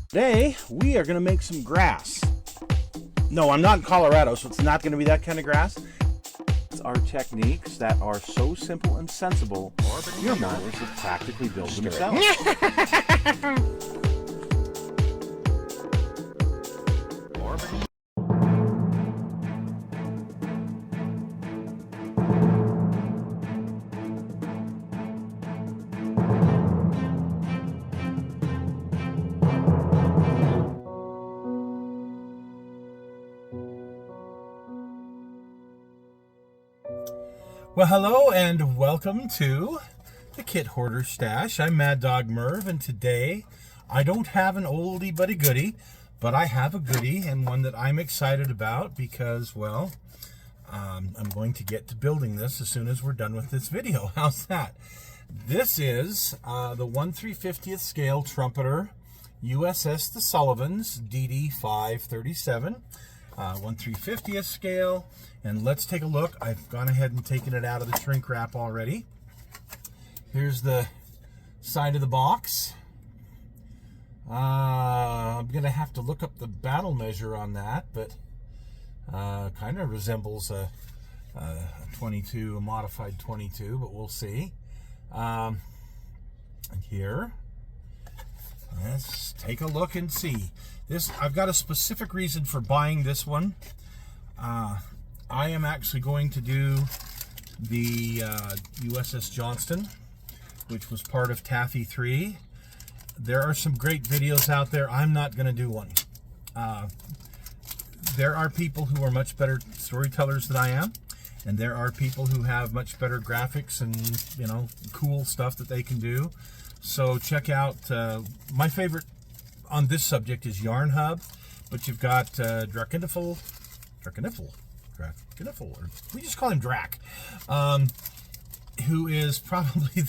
Today, we are going to make some grass. No, I'm not in Colorado, so it's not going to be that kind of grass. It's our techniques that are so simple and sensible, your mowers will practically build themselves. Well, hello and welcome to the Kit Hoarder Stash. I'm Mad Dog Merv, and today I don't have an oldie but a goodie, but I have a goodie and one that I'm excited about because, well, I'm going to get to building this as soon as we're done with this video. How's that? This is the 1/350th scale Trumpeter USS The Sullivans DD-537. 1/350th scale, and let's take a look. I've gone ahead and taken it out of the shrink wrap already. Here's the side of the box. I'm gonna have to look up the battle measure on that, but kind of resembles a 22, a modified 22, but we'll see. And here, let's take a look and see. This, I've got a specific reason for buying this one. I am actually going to do the USS Johnston, which was part of Taffy 3. There are some great videos out there. I'm not going to do one. There are people who are much better storytellers than I am, and there are people who have much better graphics and, you know, cool stuff that they can do. So check out my favorite on this subject is Yarn Hub, but you've got Drakenifel, or we just call him Drac, who is probably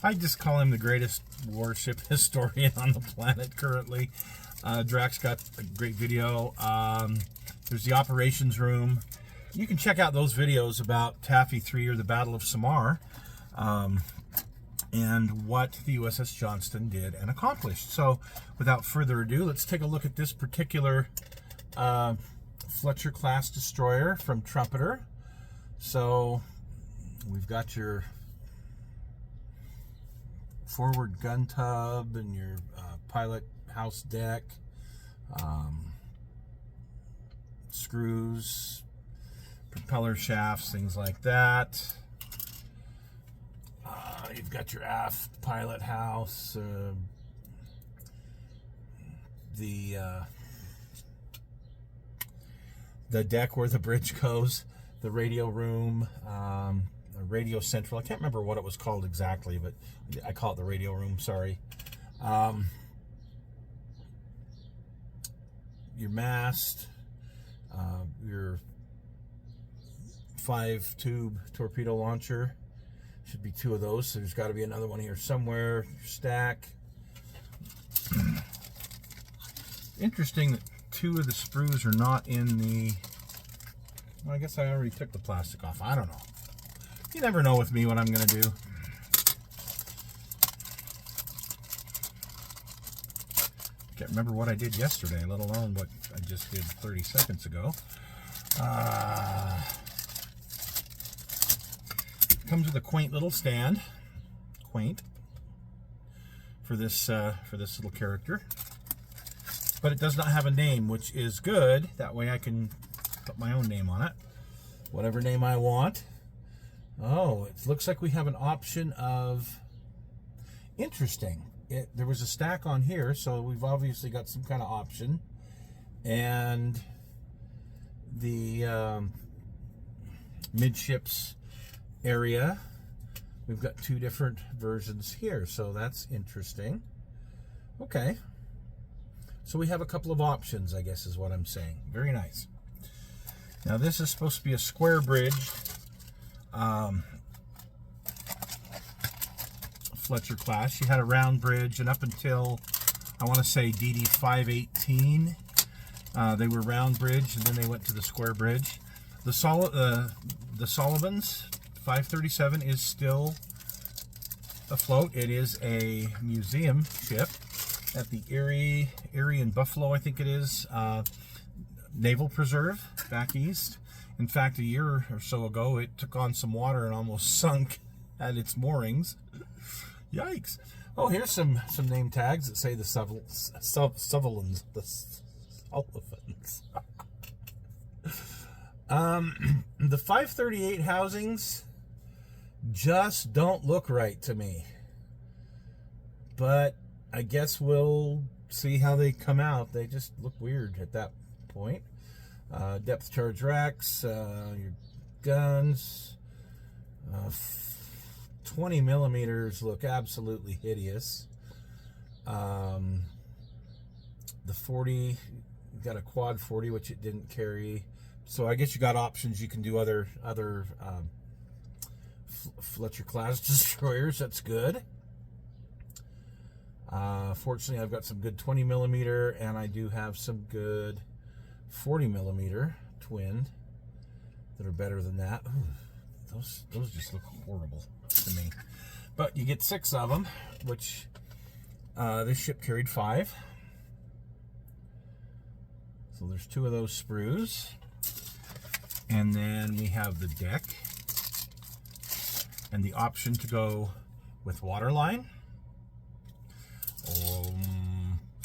I just call him the greatest warship historian on the planet currently. Drac's got a great video. There's the operations room. You can check out those videos about Taffy 3 or the Battle of Samar. And what the USS Johnston did and accomplished. So without further ado, let's take a look at this particular Fletcher class destroyer from Trumpeter. So we've got your forward gun tub and your pilot house deck, screws, propeller shafts, things like that. You've got your aft pilot house, the deck where the bridge goes, the radio room, radio central. I can't remember what it was called exactly, but I call it the radio room, sorry. Your mast, your 5-tube torpedo launcher. Should be 2 of those, so there's got to be another one here somewhere. Your stack. Interesting that 2 of the sprues are not in the... Well, I guess I already took the plastic off. I don't know. You never know with me what I'm going to do. Can't remember what I did yesterday, let alone what I just did 30 seconds ago. Comes with a quaint little stand, quaint, for this little character, but it does not have a name, which is good. That way I can put my own name on it, whatever name I want. Oh, it looks like we have an option of, interesting. There was a stack on here, so we've obviously got some kind of option, and the midships area, we've got 2 different versions here, so that's interesting. Okay, so we have a couple of options, I guess is what I'm saying. Very nice. Now this is supposed to be a square bridge Fletcher class. She had a round bridge, and up until I want to say DD-518 they were round bridge, and then they went to the square bridge. The Sullivans 537 is still afloat. It is a museum ship. at the Erie and Buffalo, I think it is, Naval Preserve back east. In fact, a year or so ago, it took on some water and almost sunk at its moorings. Yikes. Oh, here's some name tags that say the Sullivans. The Sullivans. The 538 housings just don't look right to me. But I guess we'll see how they come out. They just look weird at that point. Depth charge racks, your guns, 20 millimeters look absolutely hideous. The 40, you got a quad 40, which it didn't carry. So I guess you got options. You can do other Fletcher class destroyers. That's good. Fortunately, I've got some good 20 millimeter, and I do have some good 40 millimeter twin that are better than that. Ooh, those just look horrible to me. But you get 6 of them, which this ship carried 5. So there's 2 of those sprues. And then we have the deck and the option to go with waterline.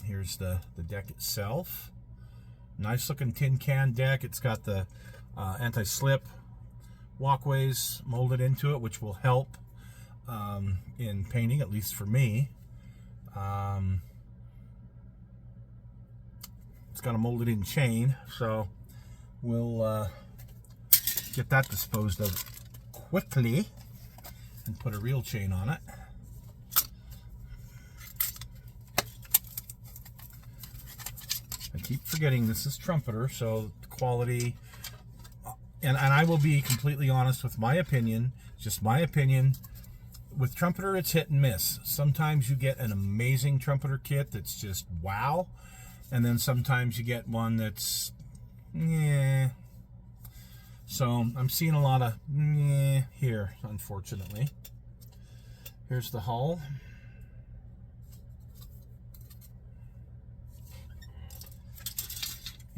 Here's the deck itself. Nice looking tin can deck. It's got the anti-slip walkways molded into it, which will help in painting, at least for me. It's got a molded in chain, so we'll get that disposed of quickly and put a real chain on it. I keep forgetting this is Trumpeter, so the quality, and I will be completely honest with my opinion, just my opinion. With Trumpeter, it's hit and miss. Sometimes you get an amazing Trumpeter kit that's just wow, and then sometimes you get one that's yeah. So I'm seeing a lot of yeah here, unfortunately. Here's the hull.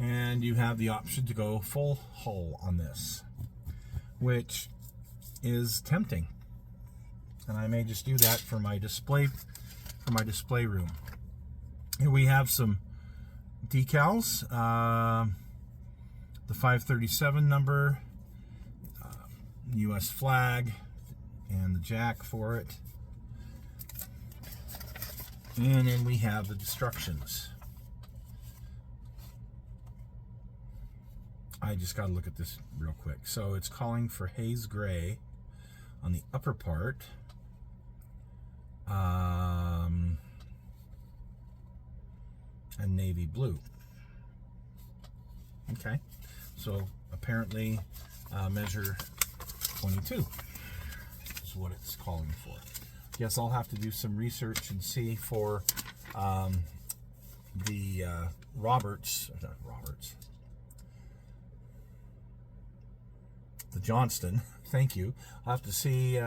And you have the option to go full hull on this, which is tempting. And I may just do that for my display room. Here we have some decals. The 537 number, US flag, and the jack for it. And then we have the destructions. I just got to look at this real quick. So it's calling for haze gray on the upper part. And navy blue. Okay. So apparently measure 22 is what it's calling for. Guess I'll have to do some research and see for the the Johnston. Thank you. I'll have to see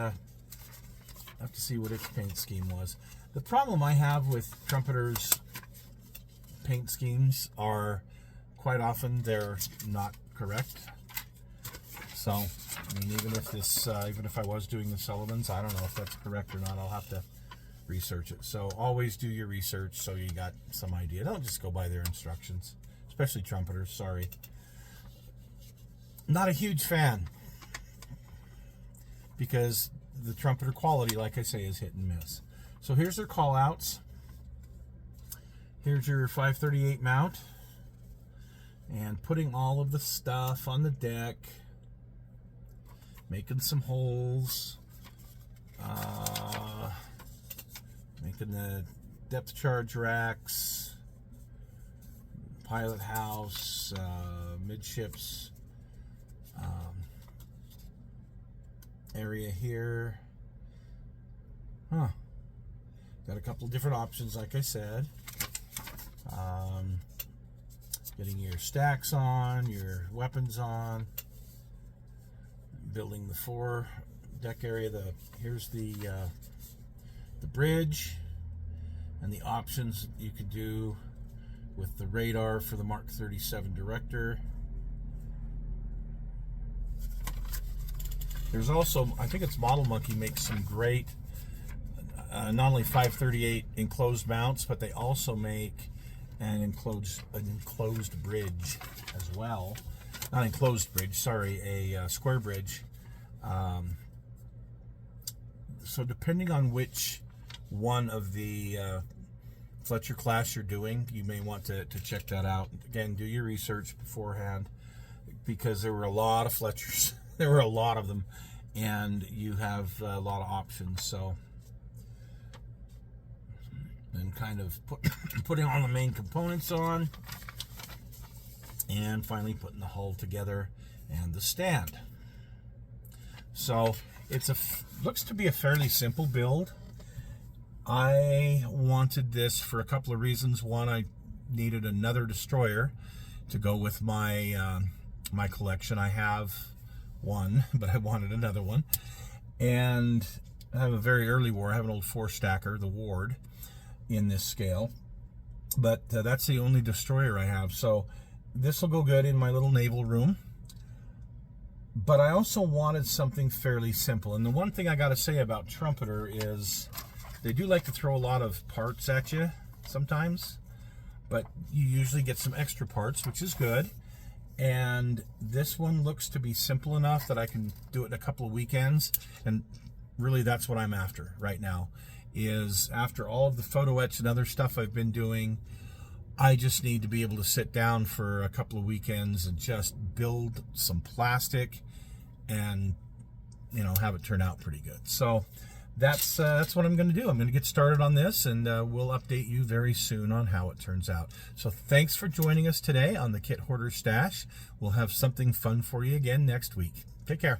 what its paint scheme was. The problem I have with Trumpeter's paint schemes are quite often they're not correct. So, I mean, even if I was doing the Sullivans, I don't know if that's correct or not. I'll have to research it. So always do your research so you got some idea. Don't just go by their instructions, especially Trumpeters. Sorry. Not a huge fan, because the Trumpeter quality, like I say, is hit and miss. So here's their call outs. Here's your 538 mount, and putting all of the stuff on the deck, making some holes, making the depth charge racks, pilot house, midships area here. Got a couple different options, like I said. Getting your stacks on, your weapons on, building the fore deck area. Here's the bridge, and the options you could do with the radar for the Mark 37 Director. There's also, I think it's Model Monkey makes some great, not only 538 enclosed mounts, but they also make an enclosed bridge as well. Not enclosed bridge, sorry, a square bridge. So depending on which one of the Fletcher class you're doing, you may want to check that out. Again, do your research beforehand, because there were a lot of Fletchers. There were a lot of them, and you have a lot of options. So, and kind of putting all the main components on, and finally putting the hull together and the stand. So it's looks to be a fairly simple build. I wanted this for a couple of reasons. One, I needed another destroyer to go with my my collection. I have one, but I wanted another one. And I have a very early war. I have an old 4-stacker, the Ward, in this scale. But that's the only destroyer I have. So this will go good in my little naval room. But I also wanted something fairly simple. And the one thing I got to say about Trumpeter is they do like to throw a lot of parts at you sometimes. But you usually get some extra parts, which is good. And this one looks to be simple enough that I can do it in a couple of weekends. And really that's what I'm after right now, is after all of the photo etch and other stuff I've been doing, I just need to be able to sit down for a couple of weekends and just build some plastic and, you know, have it turn out pretty good. So that's what I'm going to do. I'm going to get started on this, and we'll update you very soon on how it turns out. So thanks for joining us today on the Kit Hoarder Stash. We'll have something fun for you again next week. Take care.